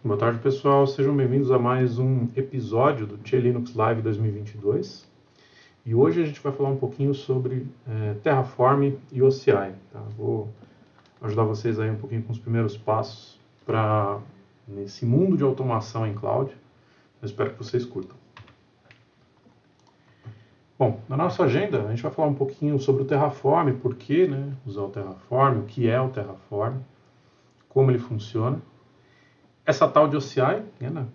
Boa tarde, pessoal. Sejam bem-vindos a mais um episódio do Tchê Linux Live 2022. E hoje a gente vai falar um pouquinho sobre Terraform e OCI. Tá? Vou ajudar vocês aí um pouquinho com os primeiros passos para nesse mundo de automação em cloud. Eu espero que vocês curtam. Bom, na nossa agenda a gente vai falar um pouquinho sobre o Terraform, por que usar o Terraform, o que é o Terraform, como ele funciona. Essa tal de OCI,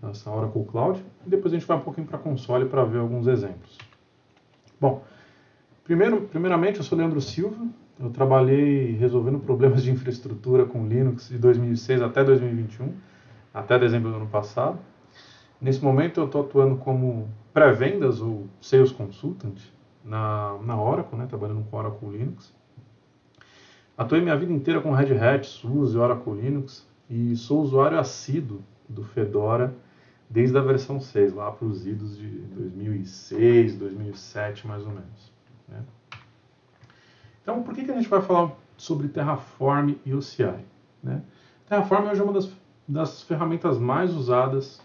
nessa Oracle Cloud, e depois a gente vai um pouquinho para a console para ver alguns exemplos. Bom, primeiramente eu sou Leandro Silva, eu trabalhei resolvendo problemas de infraestrutura com Linux de 2006 até 2021, até dezembro do ano passado. Nesse momento eu estou atuando como pré-vendas ou Sales Consultant na Oracle, trabalhando com Oracle Linux. Atuei minha vida inteira com Red Hat, SUSE, Oracle Linux, e sou usuário assíduo do Fedora desde a versão 6, lá para os idos de 2006, 2007, mais ou menos. Né? Então, por que a gente vai falar sobre Terraform e OCI? Né? Terraform hoje é uma das ferramentas mais usadas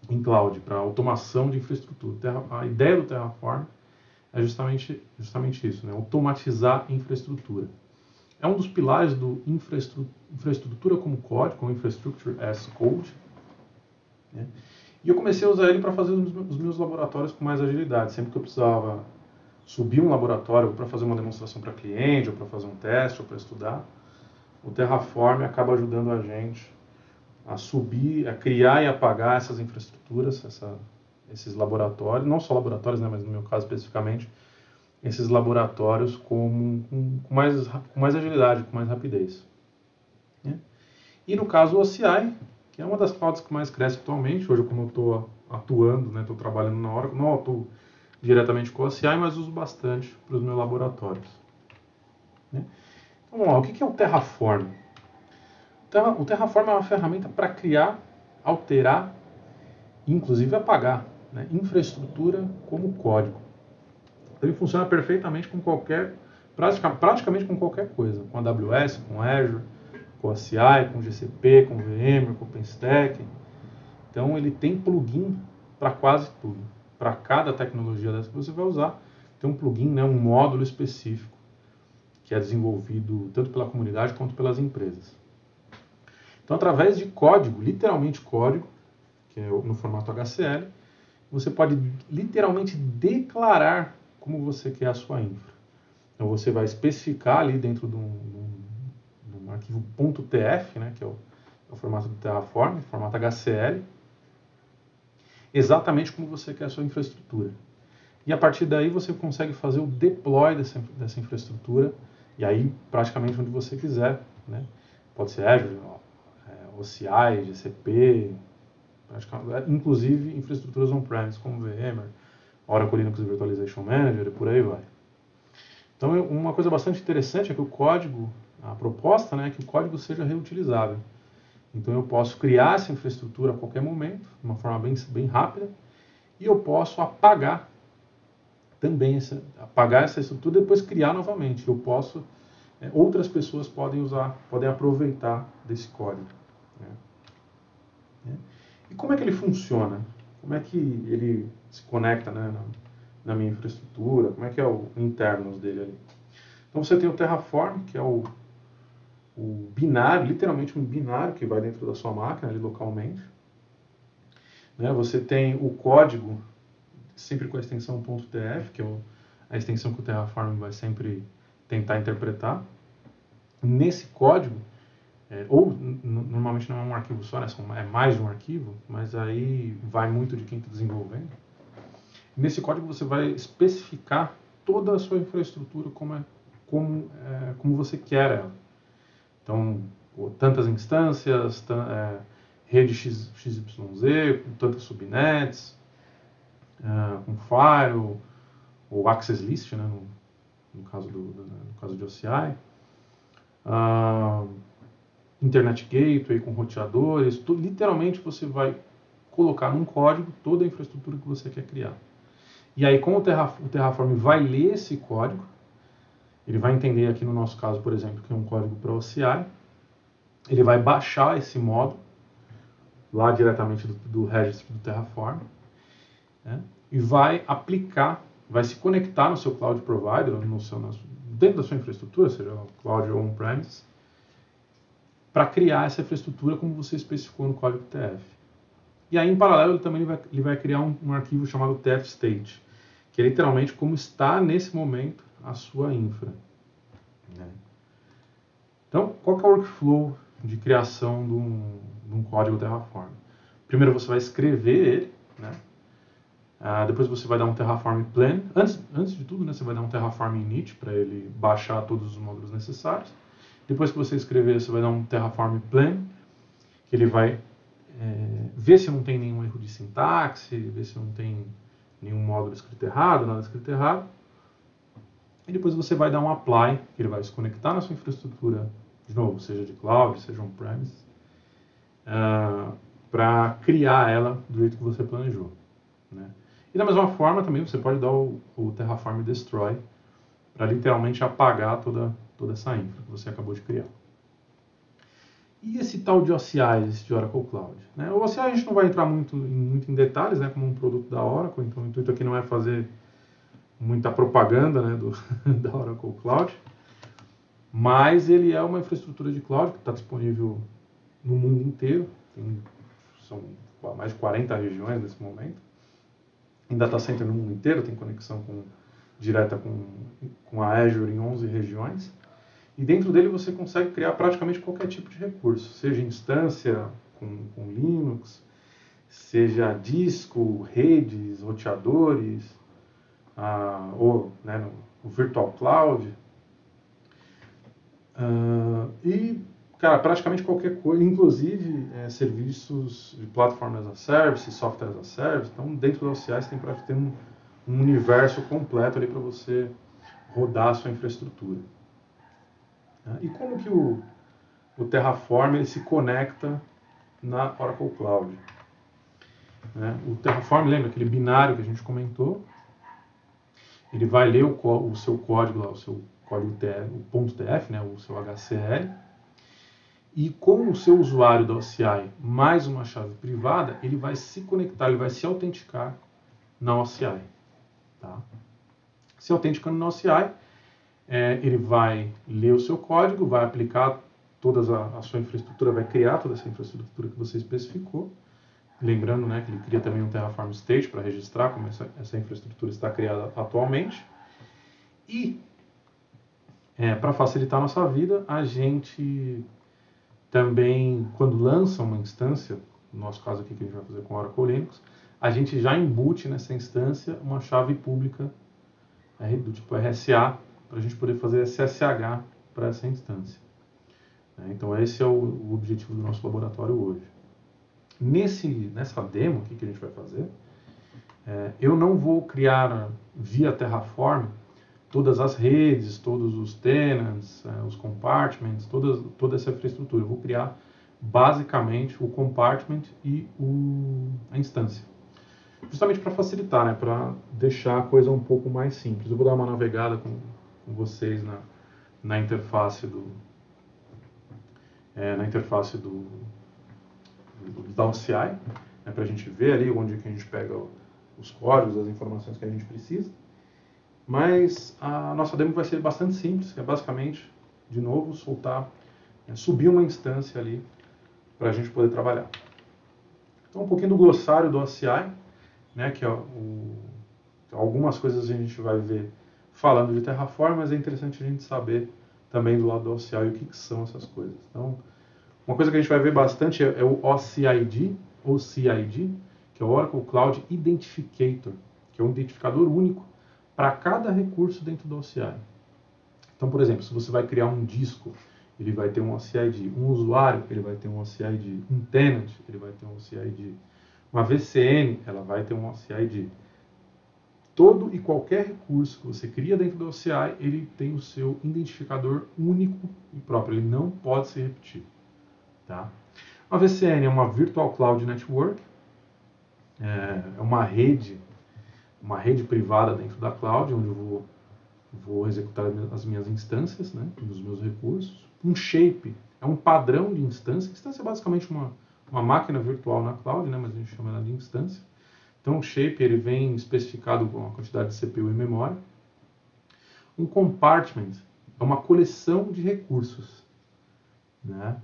em cloud para automação de infraestrutura. A ideia do Terraform é justamente isso, automatizar infraestrutura. É um dos pilares do infraestrutura como código, ou Infrastructure as Code. Né? E eu comecei a usar ele para fazer os meus laboratórios com mais agilidade. Sempre que eu precisava subir um laboratório para fazer uma demonstração para cliente, ou para fazer um teste, ou para estudar, o Terraform acaba ajudando a gente a subir, a criar e apagar essas infraestruturas, esses laboratórios, não só laboratórios, mas no meu caso especificamente, esses laboratórios com mais agilidade, com mais rapidez. Né? E no caso o OCI, que é uma das clouds que mais cresce atualmente, hoje como eu estou atuando, estou trabalhando na Oracle, não atuo diretamente com o OCI, mas uso bastante para os meus laboratórios. Né? Então vamos lá, o que é o Terraform? O Terraform é uma ferramenta para criar, alterar e inclusive apagar infraestrutura como código. Ele funciona perfeitamente com praticamente com qualquer coisa, com AWS, com Azure, com OCI, com GCP, com VMware, com OpenStack. Então ele tem plugin para quase tudo. Para cada tecnologia dessa que você vai usar, tem um plugin, um módulo específico que é desenvolvido tanto pela comunidade quanto pelas empresas. Então através de código, literalmente código, que é no formato HCL, você pode literalmente declarar como você quer a sua infra. Então você vai especificar ali dentro de um arquivo .tf, que é o formato do Terraform, formato HCL, exatamente como você quer a sua infraestrutura. E a partir daí você consegue fazer o deploy dessa infraestrutura, e aí praticamente onde você quiser. Pode ser Azure, OCI, GCP, inclusive infraestruturas on-premise como VMware, Oracle Linux Virtualization Manager e por aí vai. Então, uma coisa bastante interessante é que o código, a proposta é que o código seja reutilizável. Então, eu posso criar essa infraestrutura a qualquer momento, de uma forma bem rápida, e eu posso apagar também essa estrutura e depois criar novamente. Outras pessoas podem aproveitar desse código. E como é que ele funciona? Como é que ele se conecta na minha infraestrutura? Como é que é o internos dele ali? Então você tem o Terraform, que é o binário, literalmente um binário que vai dentro da sua máquina ali localmente. Você tem o código, sempre com a extensão .tf, que é a extensão que o Terraform vai sempre tentar interpretar. Nesse código, normalmente não é um arquivo só, é mais de um arquivo, mas aí vai muito de quem está desenvolvendo. Nesse código você vai especificar toda a sua infraestrutura como você quer ela. Então, tantas instâncias, rede XYZ, com tantas subnets, com file, ou access list, no caso de OCI. Internet Gateway com roteadores, literalmente você vai colocar num código toda a infraestrutura que você quer criar. E aí, como o Terraform vai ler esse código, ele vai entender aqui no nosso caso, por exemplo, que é um código para OCI, ele vai baixar esse módulo, lá diretamente do registro do Terraform, né? E vai aplicar, vai se conectar no seu cloud provider, dentro da sua infraestrutura, seja cloud ou on-premise, para criar essa infraestrutura como você especificou no código TF. E aí, em paralelo, ele vai criar um arquivo chamado tf-state, que é literalmente como está nesse momento a sua infra, né? Então, qual que é o workflow de criação de um código Terraform? Primeiro você vai escrever ele, né? Depois você vai dar um Terraform plan. Antes de tudo, né, você vai dar um Terraform init para ele baixar todos os módulos necessários. Depois que você escrever, você vai dar um Terraform plan, que ele vai ver se não tem nenhum erro de sintaxe, ver se não tem nenhum módulo escrito errado, nada escrito errado. E depois você vai dar um apply, que ele vai se conectar na sua infraestrutura, de novo, seja de cloud, seja on-premise, para criar ela do jeito que você planejou, né? E da mesma forma também você pode dar o Terraform Destroy para literalmente apagar toda essa infra que você acabou de criar. E esse tal de OCI, de Oracle Cloud, né? O OCI a gente não vai entrar muito em detalhes, né, como um produto da Oracle, então o intuito aqui não é fazer muita propaganda, né, da Oracle Cloud, mas ele é uma infraestrutura de cloud que está disponível no mundo inteiro, são mais de 40 regiões nesse momento, em data center no mundo inteiro, tem conexão direta com a Azure em 11 regiões, e dentro dele você consegue criar praticamente qualquer tipo de recurso, seja instância com Linux, seja disco, redes, roteadores, ou, né, no Virtual Cloud, e, cara, praticamente qualquer coisa, inclusive serviços de Platform as a Service, Software as a Service. Então, dentro do OCI você tem um universo completo ali para você rodar a sua infraestrutura. E como que o Terraform ele se conecta na Oracle Cloud? O Terraform, lembra aquele binário que a gente comentou? Ele vai ler o seu código lá, o seu código o .tf, né, o seu HCL, e com o seu usuário da OCI mais uma chave privada, ele vai se conectar, ele vai se autenticar na OCI. Tá? Se autenticando na OCI, ele vai ler o seu código, vai aplicar toda a sua infraestrutura, vai criar toda essa infraestrutura que você especificou. Lembrando, né, que ele cria também um Terraform State para registrar como essa infraestrutura está criada atualmente. E, para facilitar a nossa vida, a gente também, quando lança uma instância, no nosso caso aqui que a gente vai fazer com Oracle Linux, a gente já embute nessa instância uma chave pública do tipo RSA, para a gente poder fazer SSH para essa instância. Então esse é o objetivo do nosso laboratório hoje. Nessa demo aqui que a gente vai fazer, eu não vou criar via Terraform todas as redes, todos os tenants, os compartments, toda essa infraestrutura. Eu vou criar basicamente o compartment e a instância. Justamente para facilitar, né, para deixar a coisa um pouco mais simples. Eu vou dar uma navegada com vocês na interface da OCI, né, para a gente ver ali onde que a gente pega os códigos, as informações que a gente precisa. Mas a nossa demo vai ser bastante simples, que é basicamente, de novo, subir uma instância ali para a gente poder trabalhar. Então, um pouquinho do glossário do OCI, né, que algumas coisas a gente vai ver falando de Terraform, mas é interessante a gente saber também do lado do OCI o que são essas coisas. Então, uma coisa que a gente vai ver bastante é o OCID, que é o Oracle Cloud Identificator, que é um identificador único para cada recurso dentro do OCI. Então, por exemplo, se você vai criar um disco, ele vai ter um OCID. Um usuário, ele vai ter um OCID. Um tenant, ele vai ter um OCID. Uma VCN, ela vai ter um OCID. Todo e qualquer recurso que você cria dentro do OCI, ele tem o seu identificador único e próprio. Ele não pode se repetir. Tá? Uma VCN é uma Virtual Cloud Network. É uma rede privada dentro da cloud, onde eu vou executar as minhas instâncias, né, dos meus recursos. Um shape é um padrão de instância. Instância é basicamente uma uma máquina virtual na cloud, né, mas a gente chama ela de instância. Então o shape ele vem especificado com a quantidade de CPU e memória. Um compartment é uma coleção de recursos, né?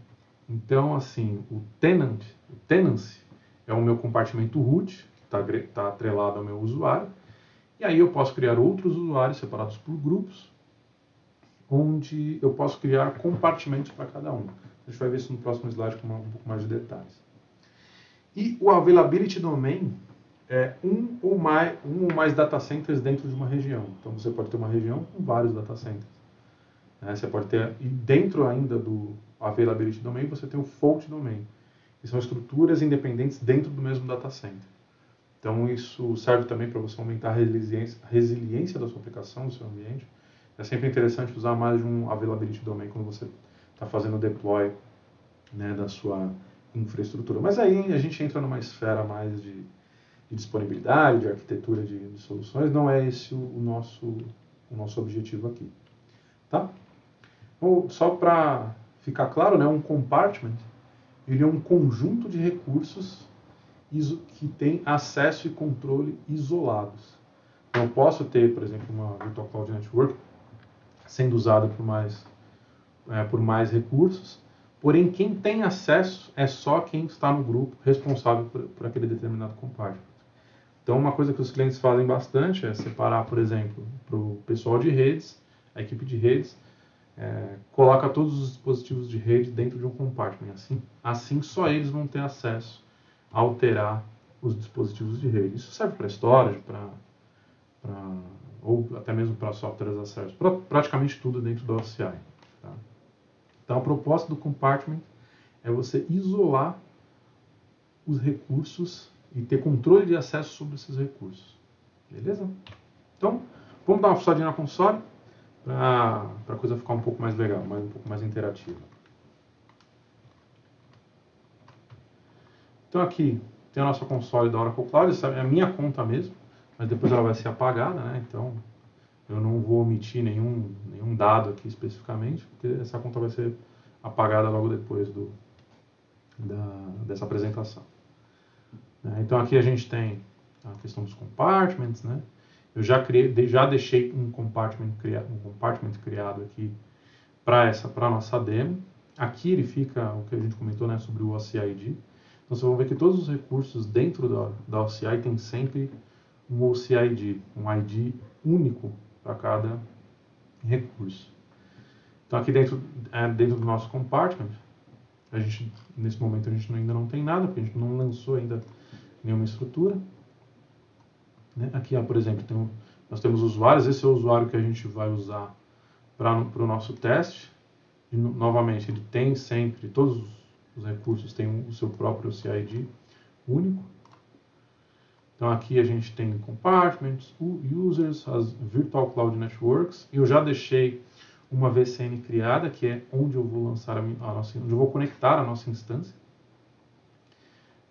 Então, assim, o tenancy é o meu compartimento root, que está atrelado ao meu usuário, e aí eu posso criar outros usuários separados por grupos, onde eu posso criar compartimentos para cada um. A gente vai ver isso no próximo slide com um pouco mais de detalhes. E o availability domain é um ou mais data centers dentro de uma região. Então você pode ter uma região com vários data centers. Você pode ter, e dentro ainda do availability domain, você tem o fault domain, que são estruturas independentes dentro do mesmo data center. Então isso serve também para você aumentar a resiliência da sua aplicação, do seu ambiente. É sempre interessante usar mais de um availability domain quando você está fazendo o deploy, né, da sua infraestrutura. Mas aí a gente entra numa esfera mais de disponibilidade, de arquitetura de soluções. Não é esse o nosso objetivo aqui. Tá? Então, só para ficar claro, né, um compartment ele é um conjunto de recursos que tem acesso e controle isolados. Então, eu posso ter, por exemplo, uma Virtual Cloud Network sendo usada por mais recursos, porém quem tem acesso é só quem está no grupo responsável por aquele determinado compartment. Então, uma coisa que os clientes fazem bastante é separar, por exemplo, para o pessoal de redes, a equipe de redes, coloca todos os dispositivos de rede dentro de um compartment. Assim só eles vão ter acesso a alterar os dispositivos de rede. Isso serve para storage, ou até mesmo para software as a service, para praticamente tudo dentro do OCI. Tá? Então, a proposta do compartment é você isolar os recursos e ter controle de acesso sobre esses recursos. Beleza? Então, vamos dar uma fuçadinha na console para a coisa ficar um pouco mais legal, um pouco mais interativa. Então aqui tem a nossa console da Oracle Cloud, essa é a minha conta mesmo, mas depois ela vai ser apagada, né? Então eu não vou omitir nenhum dado aqui especificamente, porque essa conta vai ser apagada logo depois dessa apresentação. Então aqui a gente tem a questão dos compartments, né? Eu já deixei um compartment criado aqui para a nossa demo. Aqui ele fica o que a gente comentou, né, sobre o OCI-ID. Então vocês vão ver que todos os recursos dentro da OCI tem sempre um OCI-ID, um ID único para cada recurso. Então aqui dentro do nosso compartment, nesse momento a gente ainda não tem nada, porque a gente não lançou ainda nenhuma estrutura. Aqui, por exemplo, nós temos usuários, esse é o usuário que a gente vai usar para o nosso teste. E, novamente, ele tem sempre, todos os recursos têm o seu próprio CID único. Então aqui a gente tem compartments, users, as Virtual Cloud Networks. Eu já deixei uma VCN criada, que é onde eu vou lançar onde eu vou conectar a nossa instância.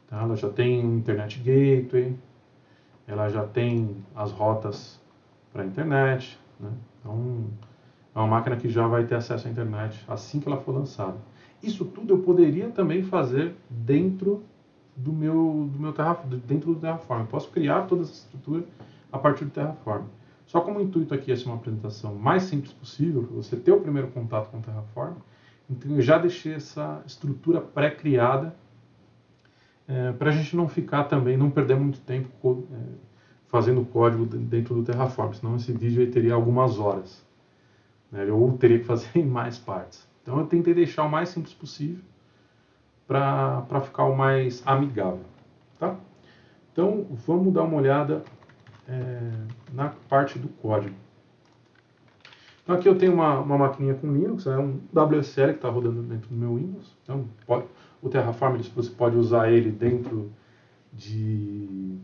Tá? Ela já tem um Internet Gateway, ela já tem as rotas para a internet, né? Então é uma máquina que já vai ter acesso à internet assim que ela for lançada. Isso tudo eu poderia também fazer dentro do meu dentro do Terraform. Eu posso criar toda essa estrutura a partir do Terraform. Só como o intuito aqui é ser uma apresentação mais simples possível, para você ter o primeiro contato com o Terraform, então eu já deixei essa estrutura pré-criada para a gente não ficar também, não perder muito tempo fazendo código dentro do Terraform, senão esse vídeo aí teria algumas horas, né, ou teria que fazer em mais partes. Então eu tentei deixar o mais simples possível para ficar o mais amigável. Tá? Então vamos dar uma olhada na parte do código. Então aqui eu tenho uma maquininha com Linux, é um WSL que está rodando dentro do meu Windows. Então o Terraform você pode usar ele dentro de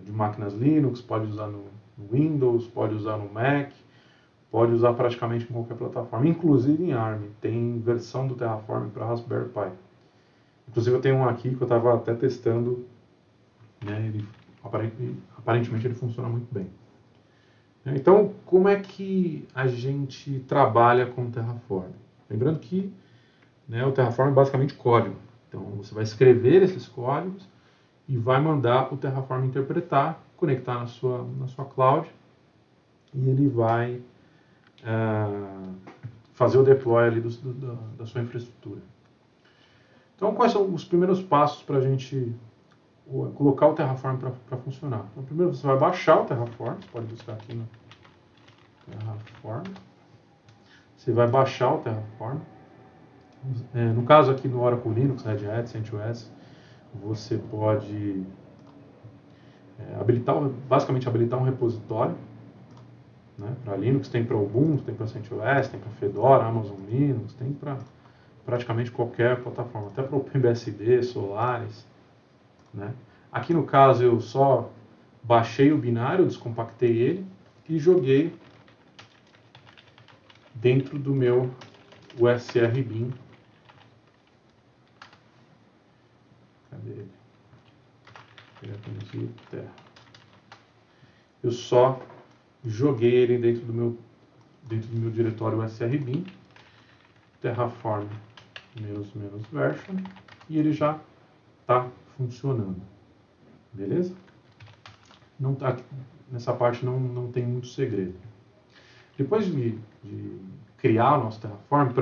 máquinas Linux, pode usar no Windows, pode usar no Mac, pode usar praticamente em qualquer plataforma, inclusive em ARM. Tem versão do Terraform para Raspberry Pi. Inclusive eu tenho um aqui que eu estava até testando, né, aparentemente ele funciona muito bem. Então, como é que a gente trabalha com o Terraform? Lembrando que, né, o Terraform é basicamente código. Então, você vai escrever esses códigos e vai mandar o Terraform interpretar, conectar na sua cloud, e ele vai fazer o deploy ali da sua infraestrutura. Então, quais são os primeiros passos para a gente colocar o Terraform para funcionar? Então, primeiro você vai baixar o Terraform, você pode buscar aqui no Terraform. Você vai baixar o Terraform. No caso aqui no Oracle Linux, Red Hat, CentOS, você pode basicamente habilitar um repositório, né, para Linux. Tem para Ubuntu, tem para CentOS, tem para Fedora, Amazon Linux, tem para praticamente qualquer plataforma, até para OpenBSD, Solaris, né. Aqui no caso eu só baixei o binário, descompactei ele e joguei dentro do meu USR Bin. Cadê ele? Eu só joguei ele dentro do meu diretório USR Bin, Terraform -version, e ele já está funcionando. Beleza? Não tá, nessa parte não tem muito segredo. Depois de criar o nosso Terraform,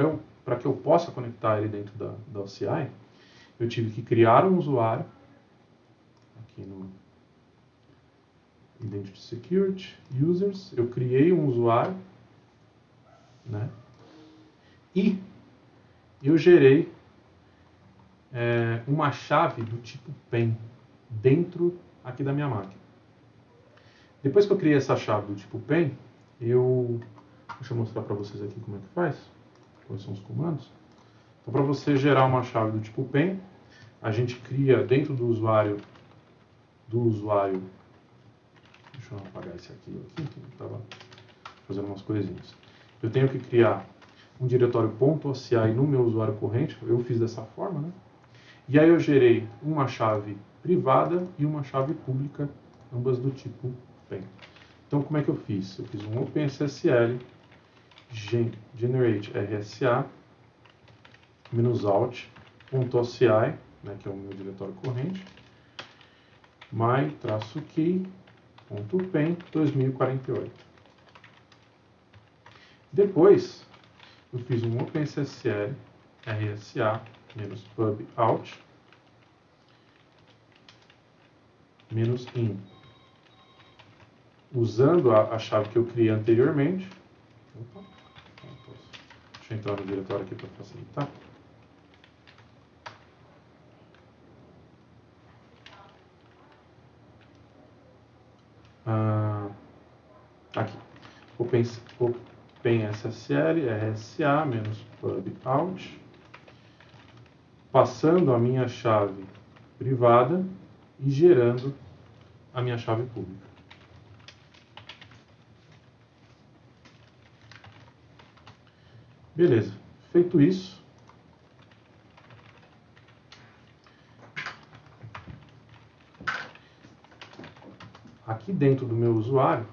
para que eu possa conectar ele dentro da OCI, eu tive que criar um usuário aqui no Identity Security, Users, eu criei um usuário, né? E eu gerei uma chave do tipo PEN dentro aqui da minha máquina. Depois que eu criei essa chave do tipo PEN, deixa eu mostrar para vocês aqui como é que faz, quais são os comandos. Então, para você gerar uma chave do tipo PEN, a gente cria dentro do usuário, deixa eu apagar esse aqui, que estava fazendo umas coisinhas. Eu tenho que criar um diretório .oci no meu usuário corrente, eu fiz dessa forma, né? E aí eu gerei uma chave privada e uma chave pública, ambas do tipo PEN. Então, como é que eu fiz? Eu fiz um OpenSSL generate RSA -out.oci, né, que é o meu diretório corrente, my-key.pen 2048. Depois, eu fiz um OpenSSL RSA -pub-out -in, usando a chave que eu criei anteriormente. Deixa eu entrar no diretório aqui para facilitar. Aqui, OpenSSL RSA -pub-out, passando a minha chave privada e gerando a minha chave pública. Beleza, feito isso, aqui dentro do meu usuário,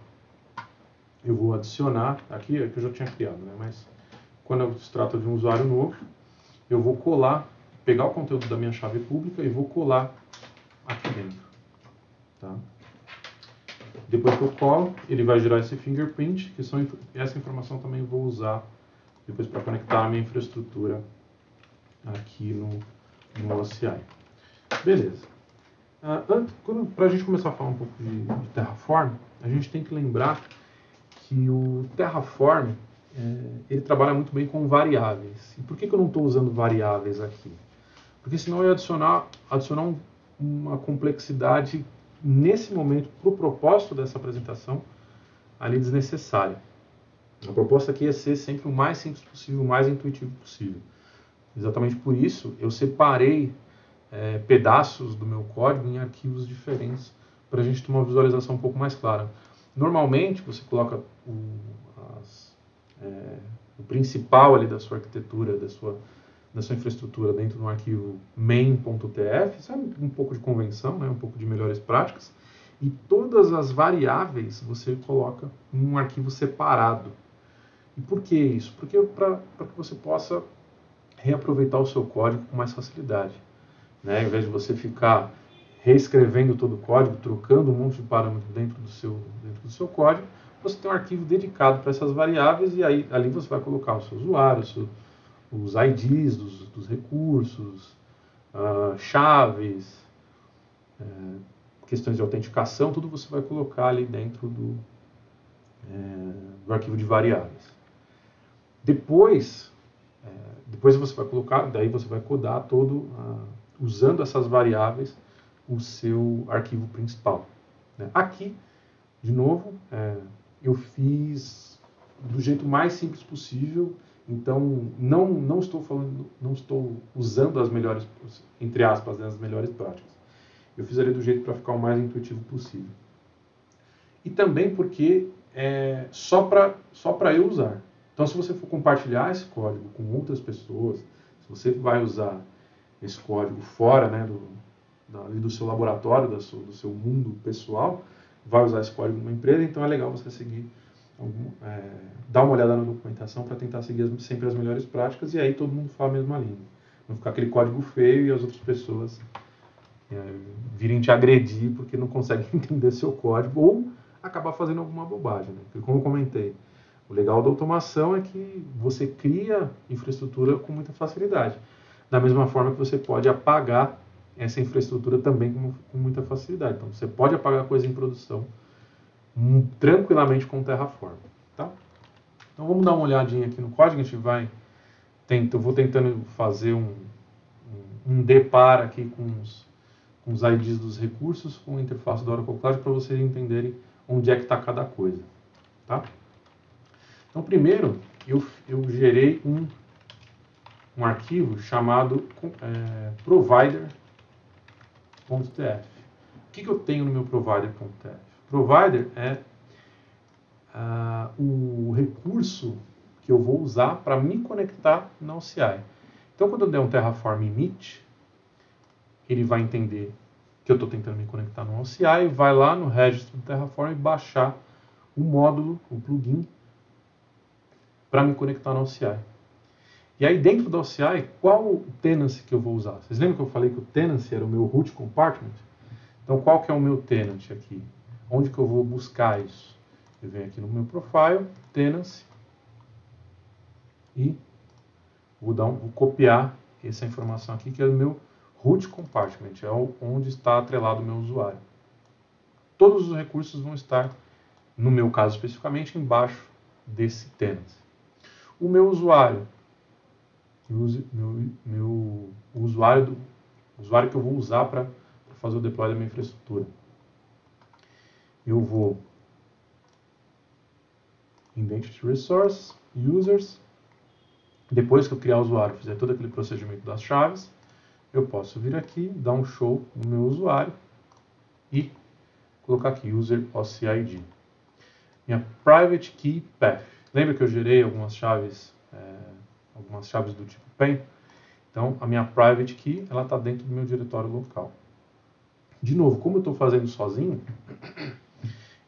eu vou adicionar, aqui é que eu já tinha criado, né? Mas quando se trata de um usuário novo, eu vou pegar o conteúdo da minha chave pública e vou colar aqui dentro. Tá? Depois que eu colo, ele vai gerar esse fingerprint, essa informação também eu vou usar depois para conectar a minha infraestrutura aqui no OCI. Beleza. Para a gente começar a falar um pouco de Terraform, a gente tem que lembrar que o Terraform ele trabalha muito bem com variáveis. E por que eu não estou usando variáveis aqui? Porque senão eu ia adicionar uma complexidade nesse momento para o propósito dessa apresentação ali desnecessária. A proposta aqui é ser sempre o mais simples possível, o mais intuitivo possível. Exatamente por isso eu separei pedaços do meu código em arquivos diferentes para a gente ter uma visualização um pouco mais clara. Normalmente você coloca o principal ali da sua arquitetura, da sua infraestrutura dentro de um arquivo main.tf, isso é um pouco de convenção, né, um pouco de melhores práticas, e todas as variáveis você coloca em um arquivo separado. E por que isso? Porque para que você possa reaproveitar o seu código com mais facilidade. né? Ao invés de você ficar reescrevendo todo o código, trocando um monte de parâmetros dentro do seu código, você tem um arquivo dedicado para essas variáveis e aí ali você vai colocar o seu usuário, os IDs dos recursos, chaves, questões de autenticação, tudo você vai colocar ali dentro do arquivo de variáveis. Depois você vai colocar, daí você vai codar todo, usando essas variáveis, o seu arquivo principal. Né? Aqui, de novo, eu fiz do jeito mais simples possível, então não estou usando as melhores, entre aspas, as melhores práticas. Eu fiz ali do jeito para ficar o mais intuitivo possível. E também porque só para eu usar. Então, se você for compartilhar esse código com outras pessoas, se você vai usar esse código fora, né, do seu laboratório, do seu mundo pessoal, vai usar esse código numa empresa, então é legal você seguir, dar uma olhada na documentação para tentar seguir sempre as melhores práticas e aí todo mundo fala a mesma língua. Não ficar aquele código feio e as outras pessoas virem te agredir porque não conseguem entender seu código ou acabar fazendo alguma bobagem. Né? Porque, como eu comentei, o legal da automação é que você cria infraestrutura com muita facilidade. Da mesma forma que você pode apagar essa infraestrutura também com muita facilidade. Então, você pode apagar coisa em produção tranquilamente com o Terraform. Tá? Então, vamos dar uma olhadinha aqui no código. A gente eu vou tentando fazer um depar aqui com os IDs dos recursos com a interface do Oracle Cloud para vocês entenderem onde é que está cada coisa. Tá? Então, primeiro, eu gerei um arquivo chamado provider.tf. O que eu tenho no meu provider.tf? Provider é o recurso que eu vou usar para me conectar na OCI. Então, quando eu der um Terraform init, ele vai entender que eu estou tentando me conectar no OCI, vai lá no registro do Terraform e baixar o módulo, o plugin, para me conectar no OCI. E aí dentro do OCI, qual o tenancy que eu vou usar? Vocês lembram que eu falei que o tenancy era o meu root compartment? Então qual que é o meu tenant aqui? Onde que eu vou buscar isso? Eu venho aqui no meu profile, tenancy, e vou copiar essa informação aqui, que é o meu root compartment, é onde está atrelado o meu usuário. Todos os recursos vão estar, no meu caso especificamente, embaixo desse tenancy. O meu usuário, o usuário que eu vou usar para fazer o deploy da minha infraestrutura. Eu vou Identity Resource, Users. Depois que eu criar o usuário, fizer todo aquele procedimento das chaves, eu posso vir aqui, dar um show no meu usuário e colocar aqui User OCID. Minha Private Key Path. Lembra que eu gerei algumas chaves do tipo PEN? Então, a minha Private Key está dentro do meu diretório local. De novo, como eu estou fazendo sozinho,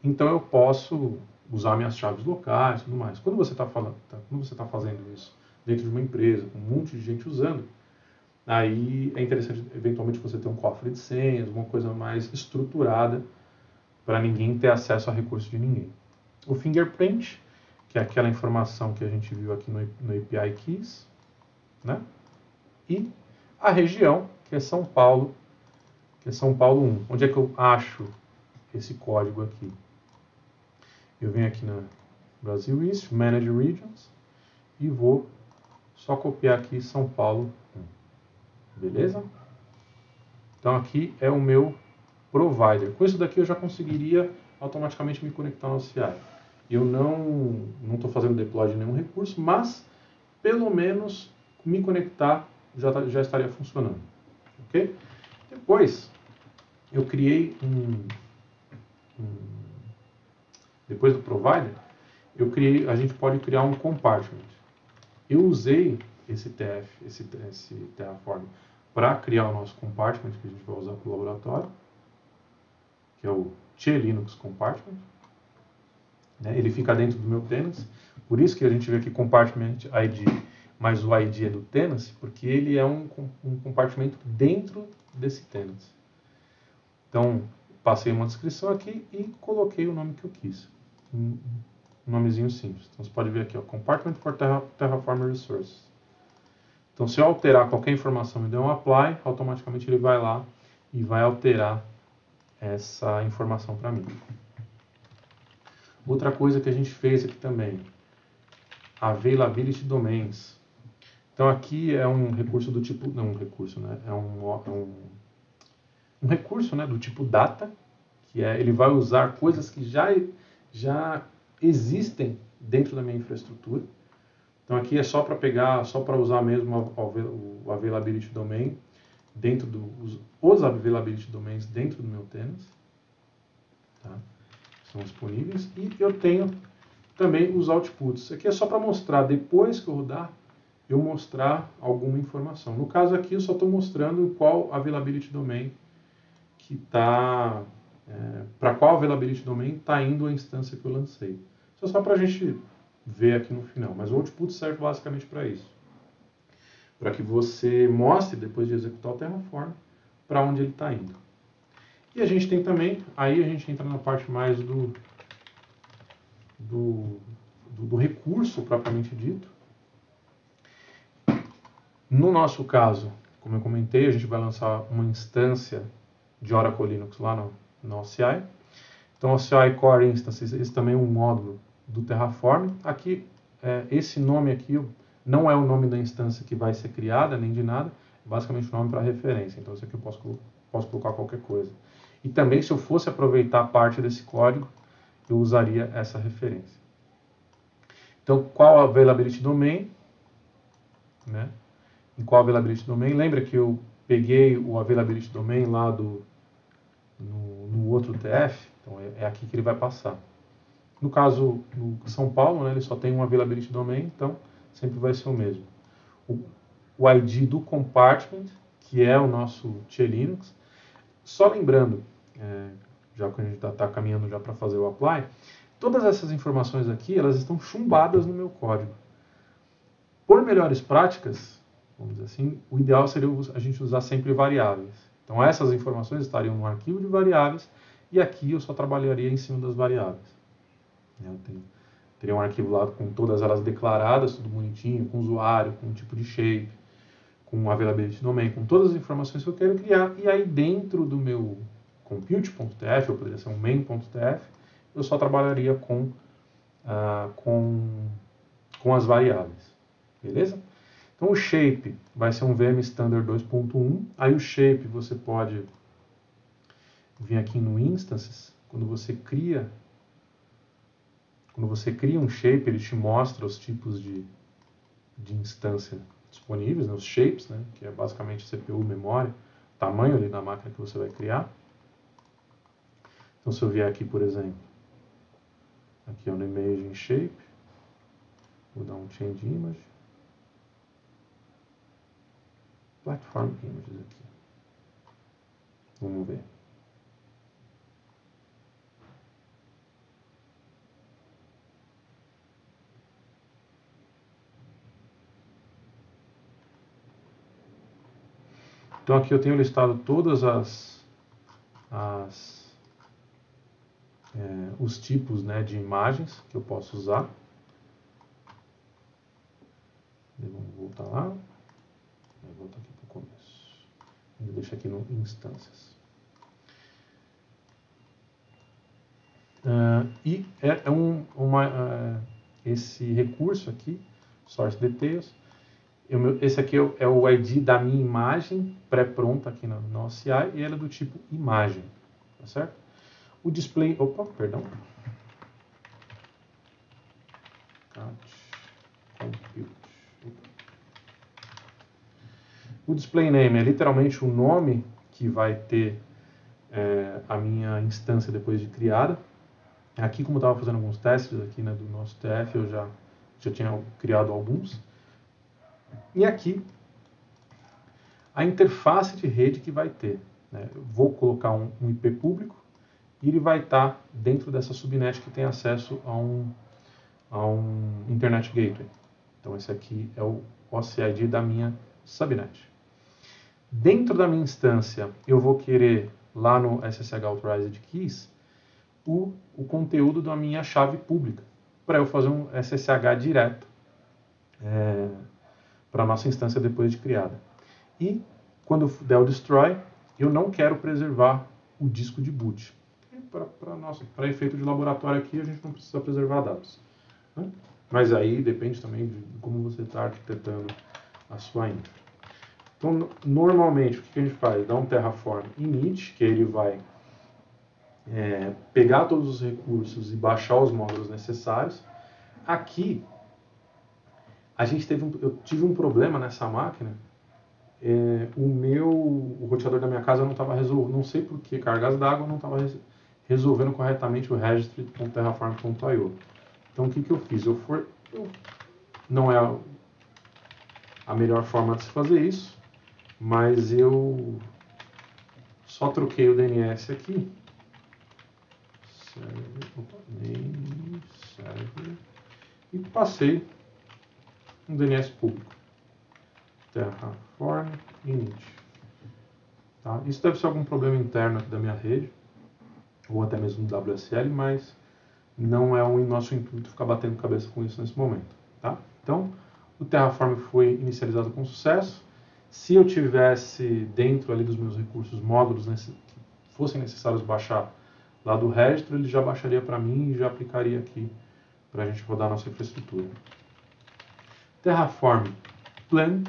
então eu posso usar minhas chaves locais e tudo mais. Quando você está fazendo isso dentro de uma empresa, com um monte de gente usando, aí é interessante, eventualmente, você ter um cofre de senhas, uma coisa mais estruturada, para ninguém ter acesso a recursos de ninguém. O fingerprint, que é aquela informação que a gente viu aqui no API Keys, né? E a região, que é São Paulo 1. Onde é que eu acho esse código aqui? Eu venho aqui na Brasil East, Manage Regions, e vou só copiar aqui São Paulo 1. Beleza? Então aqui é o meu provider. Com isso daqui eu já conseguiria automaticamente me conectar no OCI. Eu não estou fazendo deploy de nenhum recurso, mas pelo menos me conectar já estaria funcionando. Ok? Depois eu criei depois do provider, a gente pode criar um compartment. Eu usei esse Terraform para criar o nosso compartment que a gente vai usar para o laboratório, que é o Che Linux Compartment. Né? Ele fica dentro do meu tenancy, por isso que a gente vê aqui Compartment ID mas o ID é do tenancy, porque ele é um compartimento dentro desse tenancy. Então, passei uma descrição aqui e coloquei o nome que eu quis. Um nomezinho simples. Então, você pode ver aqui, ó, Compartment for Terraform Resources. Então, se eu alterar qualquer informação e der um apply, automaticamente ele vai lá e vai alterar essa informação para mim. Outra coisa que a gente fez aqui também, Availability Domains. Então, aqui é um recurso do tipo, não um recurso, né? É um recurso, né, do tipo data, que ele vai usar coisas que já existem dentro da minha infraestrutura. Então aqui é só para pegar, só para usar mesmo o Availability Domain dentro os Availability Domains dentro do meu tenancy, tá? São disponíveis. E eu tenho também os outputs. Aqui é só para mostrar, depois que eu rodar, eu mostrar alguma informação. No caso aqui eu só estou mostrando qual Availability Domain que está, para qual Availability Domain está indo a instância que eu lancei. Isso é só para a gente ver aqui no final, mas o output serve basicamente para isso. Para que você mostre, depois de executar o Terraform, para onde ele está indo. E a gente tem também, aí a gente entra na parte mais do recurso propriamente dito. No nosso caso, como eu comentei, a gente vai lançar uma instância de Oracle Linux lá no OCI. Então, o OCI Core Instances, esse também é um módulo do Terraform. Aqui, esse nome aqui não é o nome da instância que vai ser criada, nem de nada, é basicamente o nome para referência. Então, isso aqui eu posso colocar qualquer coisa. E também, se eu fosse aproveitar parte desse código, eu usaria essa referência. Então, qual a Availability Domain? Né? Em qual Availability Domain? Lembra que eu peguei o Availability Domain lá no outro TF? Então, é aqui que ele vai passar. No caso, no São Paulo, né, ele só tem um Availability Domain, então sempre vai ser o mesmo. O ID do compartment, que é o nosso Linux. Só lembrando, já que a gente está caminhando já para fazer o apply, todas essas informações aqui, elas estão chumbadas no meu código. Por melhores práticas, vamos dizer assim, o ideal seria a gente usar sempre variáveis. Então essas informações estariam no arquivo de variáveis e aqui eu só trabalharia em cima das variáveis. Eu teria um arquivo lá com todas elas declaradas, tudo bonitinho, com usuário, com tipo de shape, com availability domain, com todas as informações que eu quero criar. E aí dentro do meu compute.tf, ou poderia ser um main.tf, eu só trabalharia com as variáveis. Beleza? Então o shape vai ser um VM Standard 2.1. Aí o shape você pode vir aqui no Instances. Quando você cria um shape, ele te mostra os tipos de instância disponíveis, né, os shapes, né, que é basicamente CPU, memória, tamanho ali da máquina que você vai criar. Então se eu vier aqui, por exemplo, aqui no Image Shape, vou dar um Change Image, Platform Images aqui. Vamos ver. Então aqui eu tenho listado todas os tipos, né, de imagens que eu posso usar. Vamos voltar lá. Vou voltar aqui para o começo. Vou deixar aqui no Instâncias. E esse recurso aqui, Source Details, esse aqui é o ID da minha imagem pré-pronta aqui no OCI e ela é do tipo imagem, tá certo? O display, perdão. O display name é literalmente o nome que vai ter a minha instância depois de criada. Aqui, como eu estava fazendo alguns testes aqui, né, do nosso TF, eu já tinha criado alguns. E aqui, a interface de rede que vai ter. Né? Eu vou colocar um IP público e ele vai estar dentro dessa subnet que tem acesso a um Internet Gateway. Então esse aqui é o OCID da minha subnet. Dentro da minha instância, eu vou querer, lá no SSH Authorized Keys, o conteúdo da minha chave pública, para eu fazer um SSH direto para a nossa instância depois de criada. E, quando der o destroy, eu não quero preservar o disco de boot. Para efeito de laboratório aqui, a gente não precisa preservar dados, né? Mas aí depende também de como você está arquitetando a sua infra. Então, normalmente, o que a gente faz? Dá um Terraform init, que ele vai pegar todos os recursos e baixar os módulos necessários. Aqui, eu tive um problema nessa máquina. O roteador da minha casa não estava resolvendo, não sei por que, cargas d'água não estava resolvendo corretamente o registry.terraform.io. Então, o que eu fiz? Não é a melhor forma de se fazer isso, mas eu só troquei o DNS aqui, server, e passei um DNS público, Terraform init. Tá? Isso deve ser algum problema interno aqui da minha rede, ou até mesmo do WSL, mas não é o nosso intuito ficar batendo cabeça com isso nesse momento. Tá? Então, o Terraform foi inicializado com sucesso. Se eu tivesse dentro ali dos meus recursos módulos que fossem necessários baixar lá do registro, ele já baixaria para mim e já aplicaria aqui para a gente rodar a nossa infraestrutura. Terraform plan.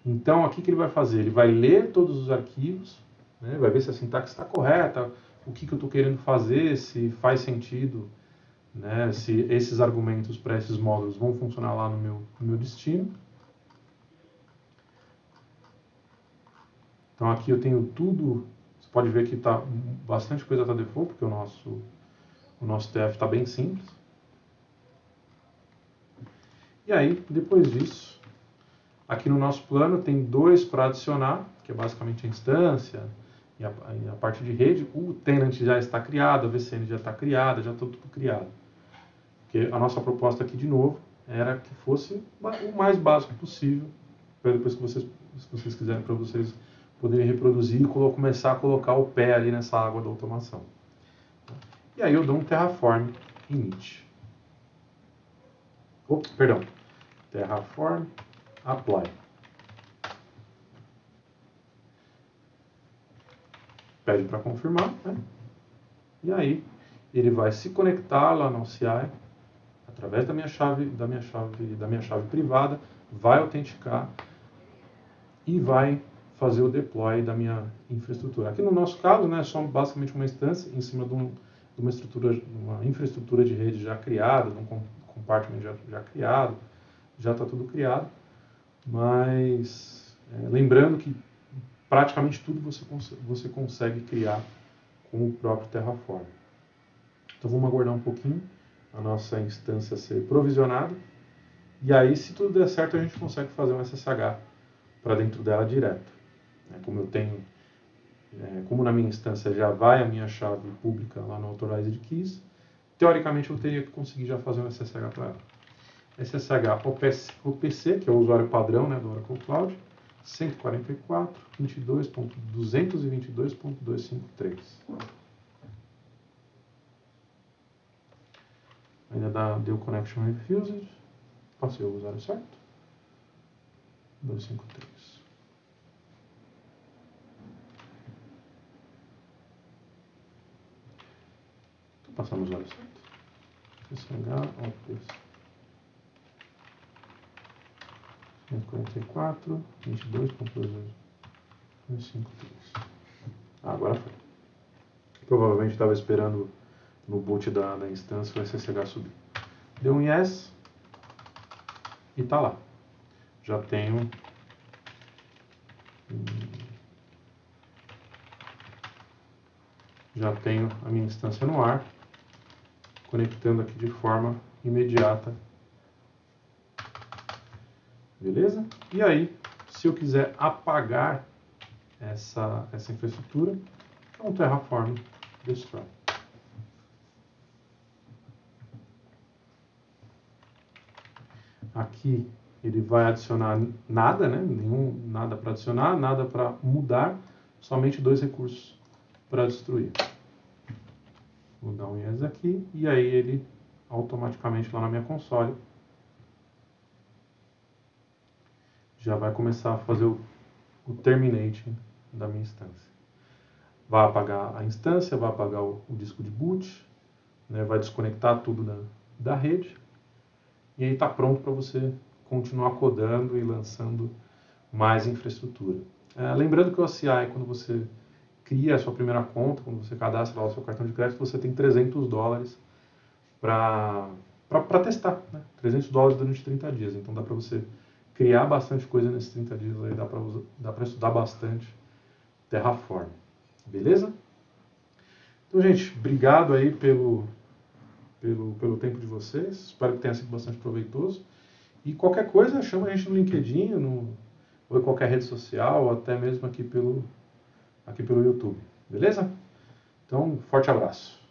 Então, aqui que ele vai fazer? Ele vai ler todos os arquivos, né? Vai ver se a sintaxe está correta, o que eu estou querendo fazer, se faz sentido, né? Se esses argumentos para esses módulos vão funcionar lá no meu destino. Então, aqui eu tenho tudo. Você pode ver que bastante coisa está default, porque o nosso TF está bem simples. E aí, depois disso, aqui no nosso plano tem 2 para adicionar, que é basicamente a instância e a parte de rede. O tenant já está criado, a VCN já está criada, já está tudo criado. Porque a nossa proposta aqui, de novo, era que fosse o mais básico possível, para depois que se vocês quiserem, para vocês poderem reproduzir e começar a colocar o pé ali nessa água da automação. E aí eu dou um Terraform init. Terraform apply. Pede para confirmar, né? E aí ele vai se conectar lá no CI através da minha chave privada, vai autenticar e vai fazer o deploy da minha infraestrutura. Aqui no nosso caso, né, é só basicamente uma instância em cima de uma infraestrutura de rede já criada, de um compartment já criado, já está tudo criado, mas lembrando que praticamente tudo você consegue criar com o próprio Terraform. Então vamos aguardar um pouquinho a nossa instância ser provisionada, e aí, se tudo der certo, a gente consegue fazer um SSH para dentro dela direto. Como na minha instância já vai a minha chave pública lá no Authorized Keys, teoricamente eu teria que conseguir já fazer um SSH para ela. SSH OPC, que é o usuário padrão, né, do Oracle Cloud, 144.22.222.253. Ainda deu connection refused. Passei o usuário certo. 253. Estou passando o usuário certo. SSH OPC. 144.22.253. Agora foi. Provavelmente estava esperando no boot da instância o SSH subir. Deu um yes e está lá. Já tenho a minha instância no ar, conectando aqui de forma imediata. Beleza? E aí, se eu quiser apagar essa infraestrutura, é um Terraform destroy. Aqui ele vai adicionar nada, né? Nada para adicionar, nada para mudar, somente 2 recursos para destruir. Vou dar um yes aqui, e aí ele automaticamente lá na minha console já vai começar a fazer o terminate da minha instância. Vai apagar a instância, vai apagar o disco de boot, né? Vai desconectar tudo da rede, e aí está pronto para você continuar codando e lançando mais infraestrutura. Lembrando que o OCI, quando você cria a sua primeira conta, quando você cadastra lá o seu cartão de crédito, você tem $300 para testar, né? $300 durante 30 dias. Então dá para você criar bastante coisa nesses 30 dias, aí dá para estudar bastante Terraform. Beleza? Então, gente, obrigado aí pelo tempo de vocês. Espero que tenha sido bastante proveitoso. E qualquer coisa, chama a gente no LinkedIn, ou em qualquer rede social, ou até mesmo aqui pelo YouTube. Beleza? Então, forte abraço.